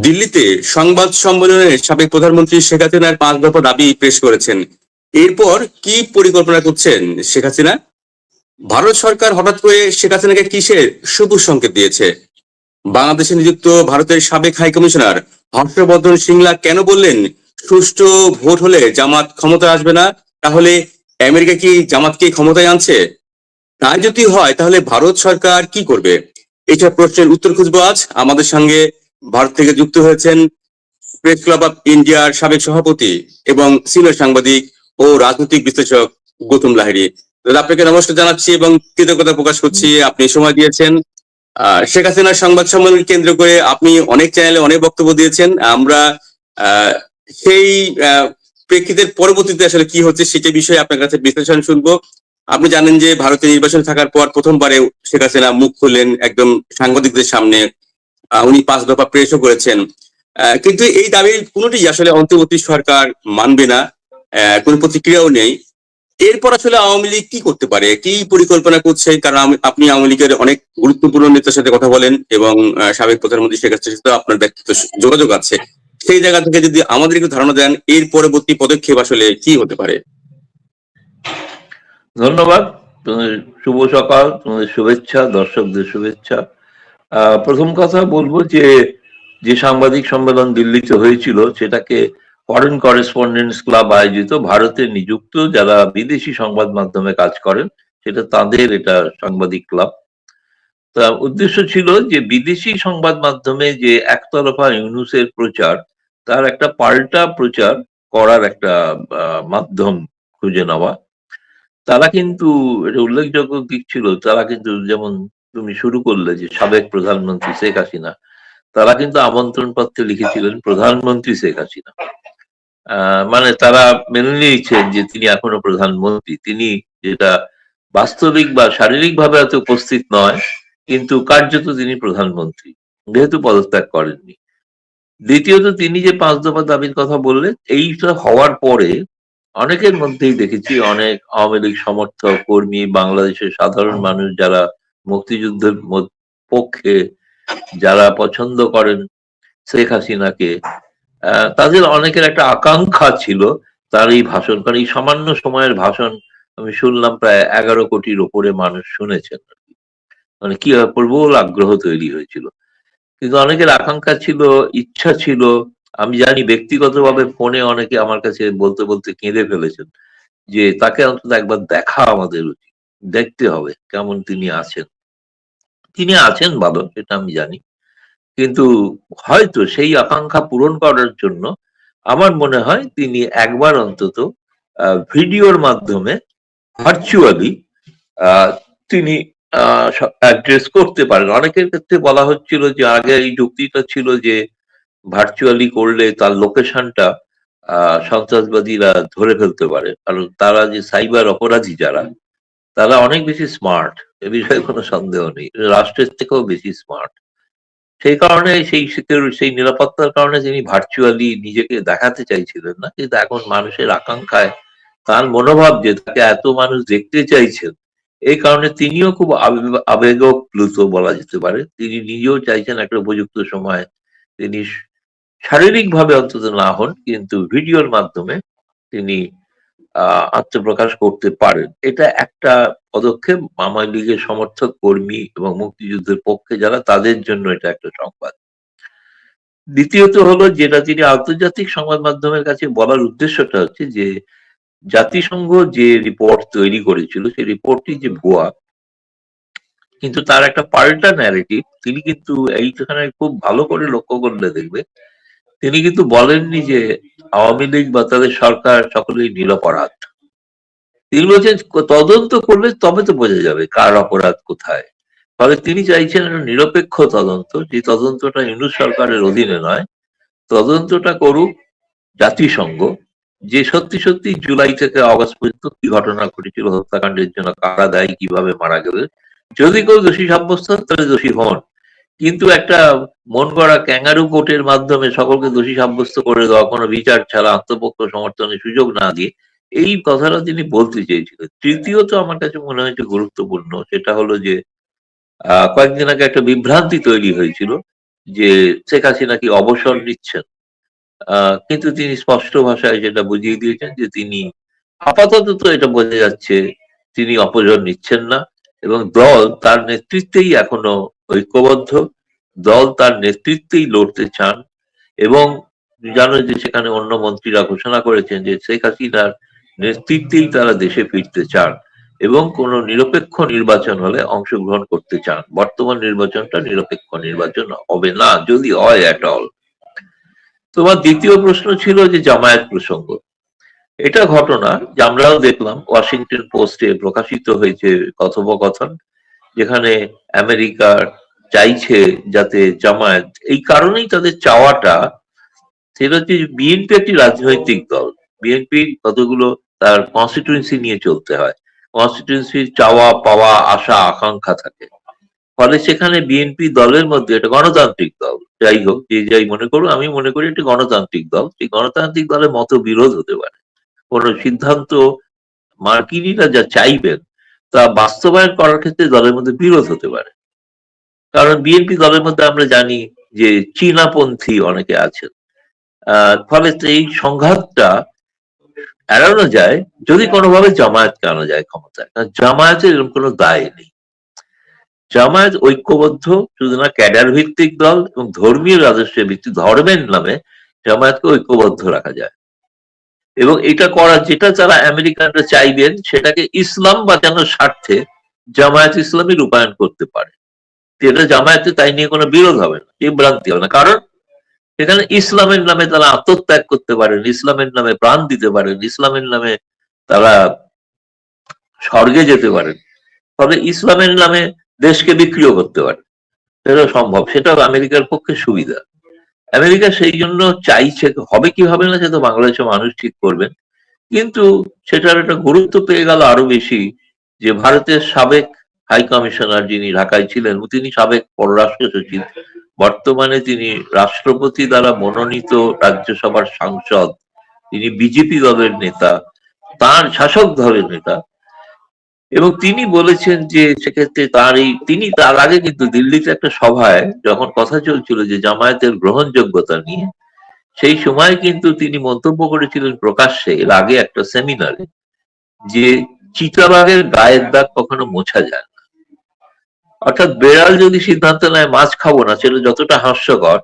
দিল্লিতে সংবাদ সম্মেলনে সাবেক প্রধানমন্ত্রী শেখ হাসিনার 5 দফা দাবি পেশ করেছেন। এরপর কি পরিকল্পনা করছেন শেখ হাসিনা? ভারত সরকার হঠাৎ করে শেখ হাসিনাকে কিসের সবুজ সংকেত দিয়েছে? বাংলাদেশে নিযুক্ত ভারতের সাবেক হাই কমিশনার হর্ষবর্ধন সিংলা কেন বললেন সুষ্ঠু ভোট হলে জামাত ক্ষমতায় আসবে না? তাহলে আমেরিকা কি জামাতকে ক্ষমতায় আনছে? তাই যদি হয় তাহলে ভারত সরকার কি করবে? এইসব প্রশ্নের উত্তর খুঁজবো আজ। আমাদের সঙ্গে ভারত থেকে যুক্ত হয়েছেন প্রেস ক্লাব অফ ইন্ডিয়ার সাবেক সভাপতি এবং সিনিয়র সাংবাদিক ও রাজনৈতিক বিশ্লেষক গৌতম লাহিড়ী। দাদা, আপনাকে নমস্কার জানাচ্ছি এবং কৃতজ্ঞতা প্রকাশ করছি আপনি সময় দিয়েছেন। শেখ হাসিনার সংবাদ সম্মেলন কেন্দ্র করে আপনি অনেক চ্যানেলে অনেক বক্তব্য দিয়েছেন। আমরা আহ, সেই প্রেক্ষিতের পরবর্তীতে আসলে কি হচ্ছে সেটা বিষয়ে আপনার কাছে বিশ্লেষণ শুনবো। আপনি জানেন যে ভারতের নির্বাচন থাকার পর প্রথমবারে শেখ হাসিনা মুখ খুললেন একদম সাংবাদিকদের সামনে। উনি 5 দফা পেশও করেছেন। কিন্তু এই দাবির কোনোটি আসলে অন্তর্বর্তী সরকার মানবে না, কোনো প্রতিক্রিয়াও নেই। এরপর আসলে আওয়ামী লীগ কি করতে পারে, কি পরিকল্পনা করছে? কারণ আপনি আওয়ামী লীগের অনেক গুরুত্বপূর্ণ নেতার সাথে কথা বলেন এবং সাবেক প্রধানমন্ত্রী শেখ হাসিনার সাথে আপনার ব্যক্তিগত যোগাযোগ আছে। সেই জায়গা থেকে যদি আমাদের একটু ধারণা দেন এর পরবর্তী পদক্ষেপ আসলে কি হতে পারে। ধন্যবাদ। তোমাদের শুভ সকাল, তোমাদের শুভেচ্ছা, দর্শকদের শুভেচ্ছা। প্রথম কথা বলবো যে যে সাংবাদিক সম্মেলন দিল্লিতে হয়েছিল সেটাকে ফরেন করেসপন্ডেন্টস ক্লাব আয়োজিত, ভারতে নিযুক্ত যারা বিদেশি সংবাদ মাধ্যমে কাজ করেন সেটা তাদের এটা সাংবাদিক ক্লাব। তা উদ্দেশ্য ছিল যে বিদেশি সংবাদ মাধ্যমে যে একতরফা ইউনূসের প্রচার, তার একটা পাল্টা প্রচার করার একটা মাধ্যম খুঁজে নেওয়া। তারা কিন্তু এটা উল্লেখযোগ্য দিক ছিল, তারা কিন্তু যেমন তুমি শুরু করলে যে সাবেক প্রধানমন্ত্রী শেখ হাসিনা, তারা কিন্তু আমন্ত্রণ পত্রে লিখেছিলেন প্রধানমন্ত্রী শেখ হাসিনা। মানে তারা মেনে নিয়েছেন যে তিনি এখনো প্রধানমন্ত্রী, তিনি যেটা বাস্তবিক বা শারীরিক ভাবে হয়তো উপস্থিত নয়, কিন্তু কার্যত তিনি প্রধানমন্ত্রী, যেহেতু পদত্যাগ করেননি। দ্বিতীয়ত, তিনি যে 5 দফা দাবির কথা বললেন, এইটা হওয়ার পরে অনেকের মধ্যেই দেখেছি, অনেক আওয়ামী লীগ সমর্থক, কর্মী, বাংলাদেশের সাধারণ মানুষ যারা মুক্তিযুদ্ধের পক্ষে, যারা পছন্দ করেন শেখ হাসিনাকে, তাদের অনেকের একটা আকাঙ্ক্ষা ছিল তার এই ভাষণ, কারণ এই সামান্য সময়ের ভাষণ আমি শুনলাম প্রায় 11 কোটির ওপরে মানুষ শুনেছেন আর কি। মানে কি প্রবল আগ্রহ তৈরি হয়েছিল। কিন্তু অনেকের আকাঙ্ক্ষা ছিল, ইচ্ছা ছিল। আমি জানি ব্যক্তিগতভাবে ফোনে অনেকে আমার কাছে বলতে বলতে কেঁদে ফেলেছেন যে তাকে অন্তত একবার দেখা আমাদের উচিত, দেখতে হবে কেমন তিনি আছেন। তিনি আছেন ভালো, সেটা আমি জানি, কিন্তু হয়তো সেই আকাঙ্ক্ষা পূরণ করার জন্য আমার মনে হয় তিনি একবার অন্তত ভিডিওর মাধ্যমে, ভার্চুয়ালি তিনি অ্যাড্রেস করতে পারেন। অনেকের ক্ষেত্রে বলা হচ্ছিল যে আগে এই যুক্তিটা ছিল যে ভার্চুয়ালি করলে তার লোকেশনটা সন্ত্রাসবাদীরা ধরে ফেলতে পারে, কারণ তারা যে সাইবার অপরাধী যারা, তারা অনেক বেশি স্মার্ট, এ বিষয়ে কোনো সন্দেহ নেই, রাষ্ট্রের থেকেও বেশি স্মার্ট। সেই কারণে সেই নিরাপত্তার কারণে তিনি ভার্চুয়ালি নিজেকে দেখাতে চাইছিলেন না। কিন্তু এখন মানুষের আকাঙ্ক্ষায়, তার মনোভাব যে তাকে এত মানুষ দেখতে চাইছেন, এই কারণে তিনিও খুব আবেগপ্লুত বলা যেতে পারে। তিনি নিজেও চাইছেন একটা উপযুক্ত সময় তিনি শারীরিক ভাবে অন্তত না হন, কিন্তু ভিডিওর মাধ্যমে তিনি আত্মপ্রকাশ করতে পারেন। এটা একটা পদক্ষেপ আওয়ামী লীগের সমর্থক, কর্মী এবং মুক্তিযুদ্ধের পক্ষে যারা, তাদের জন্য এটা একটা সংবাদ। দ্বিতীয়ত হলো, যেটা তিনি আন্তর্জাতিক সংবাদ মাধ্যমের কাছে বলার উদ্দেশ্যটা হচ্ছে যে জাতিসংঘ যে রিপোর্ট তৈরি করেছিল সেই রিপোর্টটি যে ভুয়া, কিন্তু তার একটা পাল্টা ন্যারেটিভ তিনি কিন্তু এইখানে খুব ভালো করে লক্ষ্য করলে দেখবে, তিনি কিন্তু বলেননি যে আওয়ামী লীগ বা তাদের সরকার সকলেই নিরপরাধ। তিনি বলছেন তদন্ত করলে তবে তো বোঝা যাবে কার অপরাধ কোথায়। ফলে তিনি চাইছেন একটা নিরপেক্ষ তদন্ত, যে তদন্তটা ইউনূস সরকারের অধীনে নয়, তদন্তটা করুক জাতিসংঘ, যে সত্যি সত্যি জুলাই থেকে অগস্ট পর্যন্ত কি ঘটনা ঘটেছিল, হত্যাকাণ্ডের জন্য কারা দায়ী, কিভাবে মারা গেল। যদি কেউ দোষী সাব্যস্ত হয় তাহলে দোষী হন, কিন্তু একটা মন গড়া ক্যাঙ্গারু কোর্টের মাধ্যমে সকলকে দোষী সাব্যস্ত করে দেওয়া, কোনো বিচার ছাড়া আত্মপক্ষ সমর্থনের সুযোগ না দিয়ে, এই কথাটা তিনি বলতে চেয়েছিলেন। তৃতীয়ত আমার কাছে মনে হয়েছে গুরুত্বপূর্ণ, সেটা হলো যে কয়েকদিন আগে একটা বিভ্রান্তি তৈরি হয়েছিল যে শেখ হাসিনা কি অবসর নিচ্ছেন। কিন্তু তিনি স্পষ্ট ভাষায় যেটা বুঝিয়ে দিয়েছেন যে তিনি আপাতত তো এটা বোঝা যাচ্ছে তিনি অপসর নিচ্ছেন না, এবং দল তার নেতৃত্বেই এখনো ঐক্যবদ্ধ, দল তার নেতৃত্বেই লড়তে চান। এবং জানো যে সেখানে অন্য মন্ত্রীরা ঘোষণা করেছেন যে শেখ হাসিনার নেতৃত্বেই তারা দেশে ফিরতে চান এবং কোন নিরপেক্ষ নির্বাচন হলে অংশগ্রহণ করতে চান। বর্তমান নির্বাচনটা নিরপেক্ষ নির্বাচন হবে না, যদি হয় অ্যাট অল। তোমার দ্বিতীয় প্রশ্ন ছিল যে জামায়াত প্রসঙ্গ। এটা ঘটনা যে আমরাও দেখলাম ওয়াশিংটন পোস্টে প্রকাশিত হয়েছে কথোপকথন, যেখানে আমেরিকা চাইছে যাতে জামায়াত, এই কারণেই তাদের চাওয়াটা, সেটা হচ্ছে বিএনপি একটি রাজনৈতিক দল, বিএনপির কতগুলো তার কনস্টিটিউয়েন্সি নিয়ে চলতে হয়, কনস্টিটিউয়েন্সির চাওয়া পাওয়া আশা আকাঙ্ক্ষা থাকে। ফলে সেখানে বিএনপি দলের মধ্যে একটা গণতান্ত্রিক দল, যাই হোক যে যাই মনে করো, আমি মনে করি একটি গণতান্ত্রিক দল, সেই গণতান্ত্রিক দলের মতবিরোধ হতে পারে। কোন সিদ্ধান্ত মার্কিনীরা যা চাইবেন তা বাস্তবায়ন করার ক্ষেত্রে দলের মধ্যে বিরোধ হতে পারে। কারণ বিএনপি দলের মধ্যে আমরা জানি যে চীনাপন্থী অনেকে আছেন। ফলে এই সংঘাতটা এড়ানো যায় যদি কোনোভাবে জামায়াতকে আনা যায় ক্ষমতায়। কারণ জামায়াতের এরকম কোনো দায় নেই। জামায়াত ঐক্যবদ্ধ, শুধু না ক্যাডার ভিত্তিক দল এবং ধর্মীয় রাজস্বের ভিত্তি, ধর্মের নামে জামায়াতকে ঐক্যবদ্ধ রাখা যায়। এবং এটা করা, যেটা যারা আমেরিকানরা চাইবেন সেটাকে ইসলাম বাঁচানোর স্বার্থে জামায়াত ইসলামী রূপায়ণ করতে পারে। এটা জামায়াতে তাই নিয়ে কোনো বিরোধ হবে না, বিভ্রান্তি হবে না। কারণ সেখানে ইসলামের নামে তারা আত্মত্যাগ করতে পারেন, ইসলামের নামে প্রাণ দিতে পারেন, ইসলামের নামে তারা স্বর্গে যেতে পারেন। তবে ইসলামের নামে দেশকে বিক্রিও করতে পারে, সেটা সম্ভব। সেটা আমেরিকার পক্ষে সুবিধা। আমেরিকা সেই জন্য চাইছে, হবে কি হবে না সেটা বাংলাদেশের মানুষ ঠিক করবেন। কিন্তু সেটার একটা গুরুত্ব পেয়ে গেল আরো বেশি যে ভারতের সাবেক হাই কমিশনার যিনি ঢাকায় ছিলেন, তিনি সাবেক পররাষ্ট্র সচিব, বর্তমানে তিনি রাষ্ট্রপতি দ্বারা মনোনীত রাজ্যসভার সাংসদ, তিনি বিজেপি দলের নেতা, তার শাসক দলের নেতা। এবং তিনি বলেছেন যে সেক্ষেত্রে তিনি তার আগে কিন্তু দিল্লিতে একটা সভায় যখন কথা চলছিল যে জামায়াতের গ্রহণযোগ্যতা নিয়ে, সেই সময় কিন্তু তিনি মন্তব্য করেছিলেন প্রকাশ্যে এর আগে একটা সেমিনারে যে চিতাবাঘের গায়ের দাগ কখনো মোছা যায় না। অর্থাৎ বেড়াল যদি সিদ্ধান্ত নেয় মাছ খাবো না, সেটা যতটা হাস্যকর,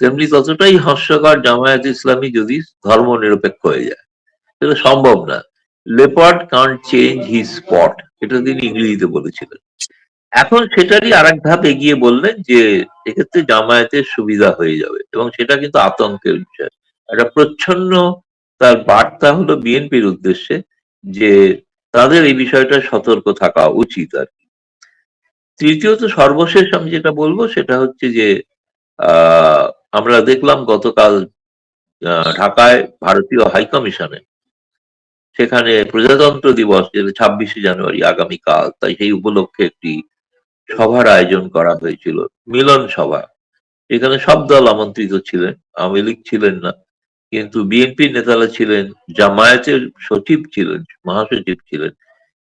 তেমনি ততটাই হাস্যকর জামায়াত ইসলামী যদি ধর্ম নিরপেক্ষ হয়ে যায়। সেটা সম্ভব না। Leopard can't change his spot, এটা তিনি ইংরেজিতে বলেছিলেন। এখন সেটারই আর এক ধাপ এগিয়ে বললেন যে এক্ষেত্রে জামায়াতের সুবিধা হয়ে যাবে, এবং সেটা কিন্তু আতঙ্কের বিষয়। একটা প্রচ্ছন্ন তার বার্তা হলো বিএনপির উদ্দেশ্যে যে তাদের এই বিষয়টা সতর্ক থাকা উচিত আর কি। তৃতীয়ত সর্বশেষ আমি যেটা বলবো সেটা হচ্ছে যে আমরা দেখলাম গতকাল ঢাকায় ভারতীয় হাইকমিশনে, সেখানে প্রজাতন্ত্র দিবস যেটা 26শে জানুয়ারি আগামীকাল, তাই সেই উপলক্ষে একটি সভার আয়োজন করা হয়েছিল, মিলন সভা। এখানে সব দল আমন্ত্রিত ছিলেন, আওয়ামী লীগ ছিলেন না, কিন্তু বিএনপির নেতারা ছিলেন, জামায়াতের সচিব ছিলেন, মহাসচিব ছিলেন।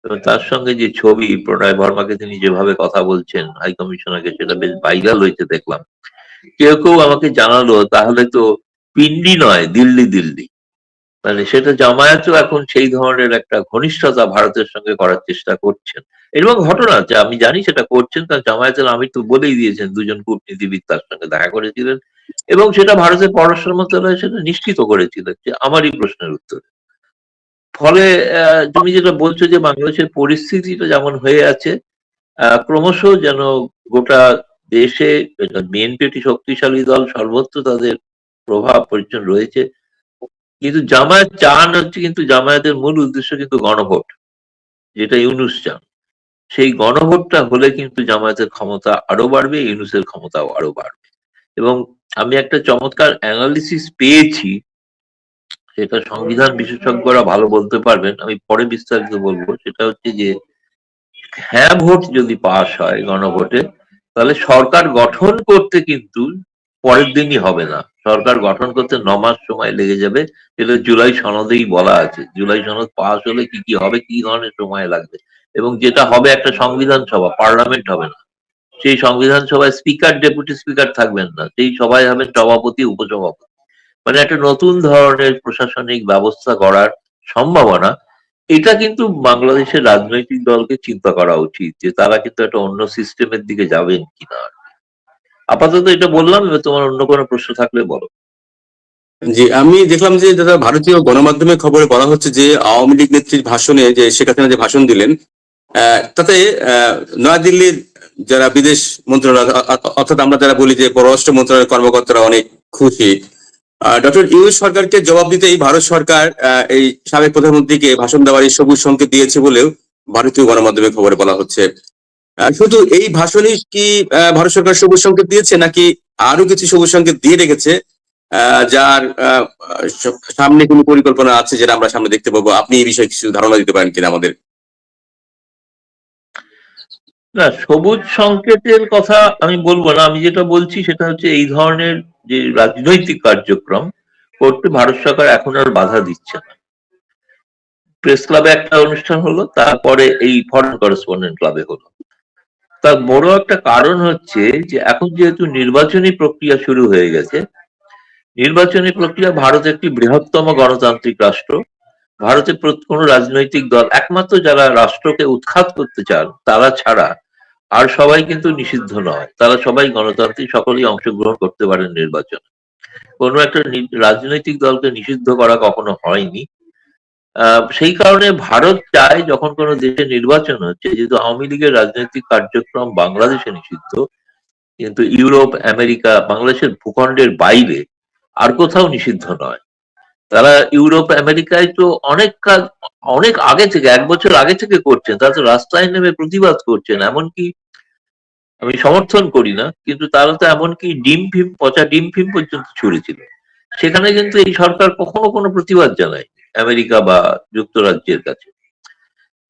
এবং তার সঙ্গে যে ছবি, প্রণয় বর্মাকে তিনি যেভাবে কথা বলছেন হাই কমিশনারকে, সেটা বেশ ভাইরাল হয়েছে দেখলাম। কেউ কেউ আমাকে জানালো তাহলে তো পিন্ডি নয় দিল্লি দিল্লি, মানে সেটা জামায়াতও এখন সেই ধরনের একটা ঘনিষ্ঠতা ভারতের সঙ্গে করার চেষ্টা করছেন। এরকম ঘটনা যে আমি জানি সেটা করছেন, কারণ জামায়াতের আমির তো বলেই দিয়েছেন, দুজন কূটনীতিবিদ তার সঙ্গে দেখা করেছিলেন এবং সেটা ভারতের পররাষ্ট্র মন্ত্রণালয় সেটা নিশ্চিত করেছিলেন যে আমারই প্রশ্নের উত্তর। ফলে তুমি যেটা বলছো যে বাংলাদেশের পরিস্থিতিটা যেমন হয়ে আছে, ক্রমশ যেন গোটা দেশে বিএনপি একটি শক্তিশালী দল, সর্বত্র তাদের প্রভাব পরিচয় রয়েছে, কিন্তু জামায়াত চান হচ্ছে, কিন্তু জামায়াতের মূল উদ্দেশ্য কিন্তু গণভোট, যেটা ইউনূস চান। সেই গণভোটটা হলে কিন্তু জামায়াতের ক্ষমতা আরো বাড়বে, ইউনূসের ক্ষমতাও আরো বাড়বে। এবং আমি একটা চমৎকার অ্যানালিসিস পেয়েছি, সেটা সংবিধান বিশেষজ্ঞরা ভালো বলতে পারবেন, আমি পরে বিস্তারিত বলবো। সেটা হচ্ছে যে হ্যাঁ ভোট যদি পাস হয় গণভোটে, তাহলে সরকার গঠন করতে কিন্তু পরের দিনই হবে না, সরকার গঠন করতে 9 মাস সময় লেগে যাবে। যেটা জুলাই সনদেই বলা আছে, জুলাই সনদ পাস হলে কি কি হবে, কি ধরনের সময় লাগবে, এবং যেটা হবে একটা সংবিধান সভা, পার্লামেন্ট হবে না। সেই সংবিধান সভায় স্পিকার ডেপুটি স্পিকার থাকবেন না, সেই সভায় হবেন সভাপতি উপসভাপতি। মানে একটা নতুন ধরনের প্রশাসনিক ব্যবস্থা গড়ার সম্ভাবনা। এটা কিন্তু বাংলাদেশের রাজনৈতিক দলকে চিন্তা করা উচিত যে তারা কিন্তু একটা অন্য সিস্টেমের দিকে যাবেন কিনা। আপাতত এটা বললাম, এবার তোমার অন্য কোনো প্রশ্ন থাকলে বলো। জি, আমি দেখলাম যে দাদা ভারতীয় গণমাধ্যমে খবরে বলা হচ্ছে যে আওয়ামী লীগ নেত্রীর ভাষণে যে শেখ হাসিনা যে ভাষণ দিলেন, তাতে নয়াদিল্লির যারা বিদেশ মন্ত্রণালয় অর্থাৎ আমরা যারা বলি যে পররাষ্ট্র মন্ত্রণালয়ের কর্মকর্তারা অনেক খুশি। ডক্টর ইউনূস সরকারকে জবাব দিতেই ভারত সরকার এই সাবেক প্রধানমন্ত্রীকে ভাষণ দেওয়ার এই সবুজ সংকেত দিয়েছে বলেও ভারতীয় গণমাধ্যমে খবরে বলা হচ্ছে। শুধু এই ভাষণই কি ভারত সরকার সবুজ সংকেত দিয়েছে, নাকি আরো কিছু সবুজ সংকেত দিয়ে রেখেছে যার সামনে কোনো পরিকল্পনা আছে যেটা আমরা সামনে দেখতে পাবো? আপনি এই বিষয়ে কিছু ধারণা দিতে পারেন কিনা আমাদের? না, সবুজ সংকেতের কথা আমি বলবো না। আমি যেটা বলছি সেটা হচ্ছে এই ধরনের যে রাজনৈতিক কার্যক্রম করতে ভারত সরকার এখন আর বাধা দিচ্ছে না। প্রেস ক্লাবে একটা অনুষ্ঠান হলো, তারপরে এই ফরেন করেসপন্ডেন্ট ক্লাবে হলো। তার বড় একটা কারণ হচ্ছে যে এখন যেহেতু নির্বাচনী প্রক্রিয়া শুরু হয়ে গেছে, নির্বাচনী প্রক্রিয়া, ভারত একটি বৃহত্তম গণতান্ত্রিক রাষ্ট্র। ভারতে কোনো রাজনৈতিক দল, একমাত্র যারা রাষ্ট্রকে উৎখাত করতে চান তারা ছাড়া আর সবাই কিন্তু নিষিদ্ধ নয়, তারা সবাই গণতান্ত্রিক, সকলেই অংশগ্রহণ করতে পারেন নির্বাচনে। কোনো একটা রাজনৈতিক দলকে নিষিদ্ধ করা কখনো হয়নি। সেই কারণে ভারত চায় যখন কোনো দেশে নির্বাচন হচ্ছে, যেহেতু আওয়ামী লীগের রাজনৈতিক কার্যক্রম বাংলাদেশে নিষিদ্ধ, কিন্তু ইউরোপ, আমেরিকা, বাংলাদেশের ভূখণ্ডের বাইরে আর কোথাও নিষিদ্ধ নয়। তারা ইউরোপ, আমেরিকায় তো অনেক কাজ, অনেক আগে থেকে, 1 বছর আগে থেকে করছেন। তারা তো রাস্তায় নেমে প্রতিবাদ করছেন। এমনকি আমি সমর্থন করি না, কিন্তু তারা তো এমনকি ডিম ফিম, পচা ডিম ফিম পর্যন্ত ছুড়েছিল। সেখানে কিন্তু এই সরকার কখনো কোনো প্রতিবাদ জানায় আমেরিকা বা যুক্তরাজ্যের কাছে।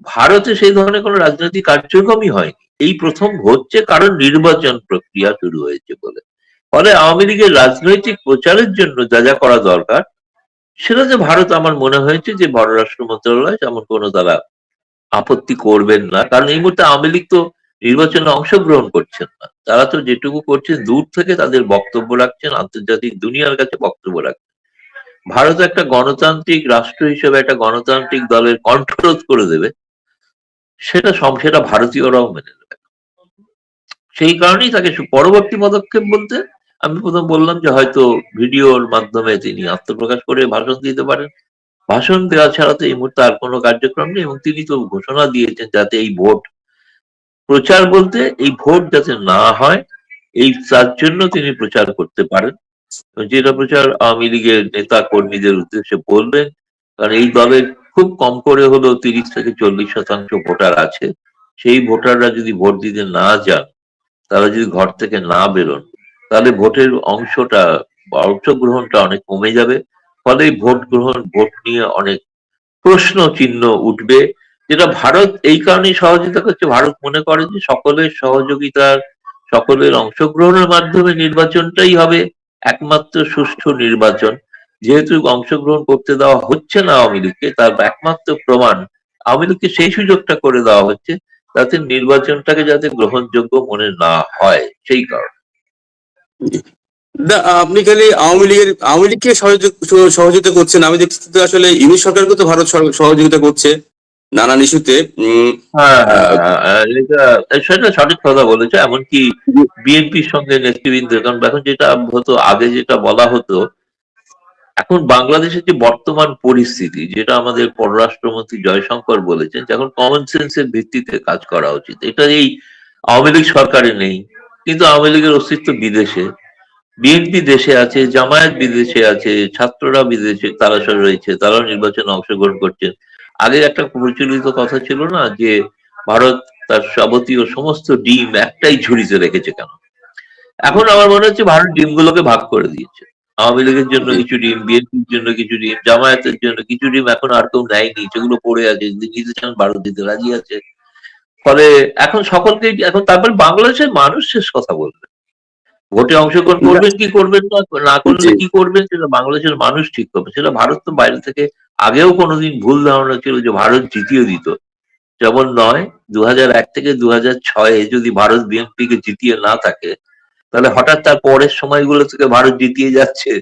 ভারতে সেই ধরনের কোনো রাজনৈতিক কার্যক্রমই হয়নি, এই প্রথম হচ্ছে, কারণ নির্বাচন প্রক্রিয়া শুরু হয়েছে বলে। ফলে আওয়ামী লীগের রাজনৈতিক প্রচারের জন্য যা যা করা দরকার, সেটা যে ভারত, আমার মনে হয়েছে যে পররাষ্ট্র মন্ত্রণালয় যেমন কোনো তারা আপত্তি করবেন না। কারণ এই মুহূর্তে আওয়ামী লীগ তো নির্বাচনে অংশগ্রহণ করছেন না, তারা তো যেটুকু করছেন দূর থেকে তাদের বক্তব্য রাখছেন, আন্তর্জাতিক দুনিয়ার কাছে বক্তব্য রাখছেন। ভারত একটা গণতান্ত্রিক রাষ্ট্র হিসেবে একটা গণতান্ত্রিক দলের কণ্ঠরোধ করে দেবে, সেটা ভারতীয়রাও মেনে নেবে। সেই কারণেই তাকে পরবর্তী পদক্ষেপ বলতে আমি প্রথম বললাম যে হয়তো ভিডিওর মাধ্যমে তিনি আত্মপ্রকাশ করে ভাষণ দিতে পারেন। ভাষণ দেওয়া ছাড়া তো এই মুহূর্তে আর কোনো কার্যক্রম নেই, এবং তিনি তো ঘোষণা দিয়েছেন যাতে এই ভোট প্রচার, বলতে এই ভোট যাতে না হয়, এই তার জন্য তিনি প্রচার করতে পারেন। যেটা প্রচার আওয়ামী লীগের নেতা কর্মীদের উদ্দেশ্যে বলবেন। কারণ এই দলের খুব কম করে হলেও 30 থেকে 40% ভোটার আছে। সেই ভোটাররা যদি ভোট দিতে না যান, তারা যদি ঘর থেকে না বেরোন, তাহলে ভোটের অংশটা বা অংশগ্রহণটা অনেক কমে যাবে। ফলে ভোট নিয়ে অনেক প্রশ্ন চিহ্ন উঠবে, যেটা ভারত এই কারণেই সহযোগিতা করছে। ভারত মনে করে যে সকলের সহযোগিতার, সকলের অংশগ্রহণের মাধ্যমে নির্বাচনটাই হবে একমাত্র সুষ্ঠু নির্বাচন। যেহেতু অংশগ্রহণ করতে দেওয়া হচ্ছে না আওয়ামী লীগকে, তার একমাত্র প্রমাণ আওয়ামী লীগকে সেই সুযোগটা করে দেওয়া হচ্ছে যাতে নির্বাচনটাকে যাতে গ্রহণযোগ্য মনে না হয়, সেই কারণে। আপনি খালি আওয়ামী লীগকে সহযোগিতা করছেন, আমি দেখছি তো আসলে ইউনূস সরকারকে তো ভারত সহযোগিতা করছে নানান ইস্যুতে। হ্যাঁ, সেটা সঠিক কথা বলেছে। এমনকি বিএনপির সঙ্গে নেতৃবৃন্দ, কারণ এখন যেটা হতো, আগে যেটা বলা হতো, এখন বাংলাদেশের যে বর্তমান পরিস্থিতি, যেটা আমাদের পররাষ্ট্রমন্ত্রী জয়শঙ্কর বলেছেন যে এখন কমন সেন্সের ভিত্তিতে কাজ করা উচিত। এটা এই আওয়ামী লীগ সরকারে নেই, কিন্তু আওয়ামী লীগের অস্তিত্ব বিদেশে, বিএনপি দেশে আছে, জামায়াত বিদেশে আছে, ছাত্ররা বিদেশে, তারা সব রয়েছে, তারাও নির্বাচনে অংশগ্রহণ করছেন। আগে একটা প্রচলিত কথা ছিল না যে ভারত তার যাবতীয় সমস্ত ডিম একটাই ঝুড়িতে রেখেছে কেন? এখন আমার মনে হচ্ছে ভারত ডিমগুলোকে ভাগ করে দিয়েছে। আওয়ামী লীগের জন্য কিছু ডিম, বিএনপির জন্য কিছু ডিম, জামায়াতের জন্য কিছু ডিম এখন আর কেউ নেয়নি, সেগুলো পড়ে আছে, যদি নিতে চান ভারত দিতে রাজি আছে। ফলে এখন সকলকে, এখন তারপর বাংলাদেশের মানুষ শেষ কথা বলবে। ভোটে অংশগ্রহণ করবেন কি করবেন না, না করলে জি, কি করবেন, সেটা বাংলাদেশের মানুষ ঠিক করবে। সেটা ভারত তো বাইরে থেকে আগেও কোনোদিন ভুল ধারণা ছিল যে ভারত জিতিয়ে দিত। যেমন নয়। 2001 থেকে 2006 যদি ভারত বিএনপি কে জিতিয়ে না থাকে, তাহলে হঠাৎ তার পরের সময়গুলো থেকে ভারত জিতিয়ে যাচ্ছে,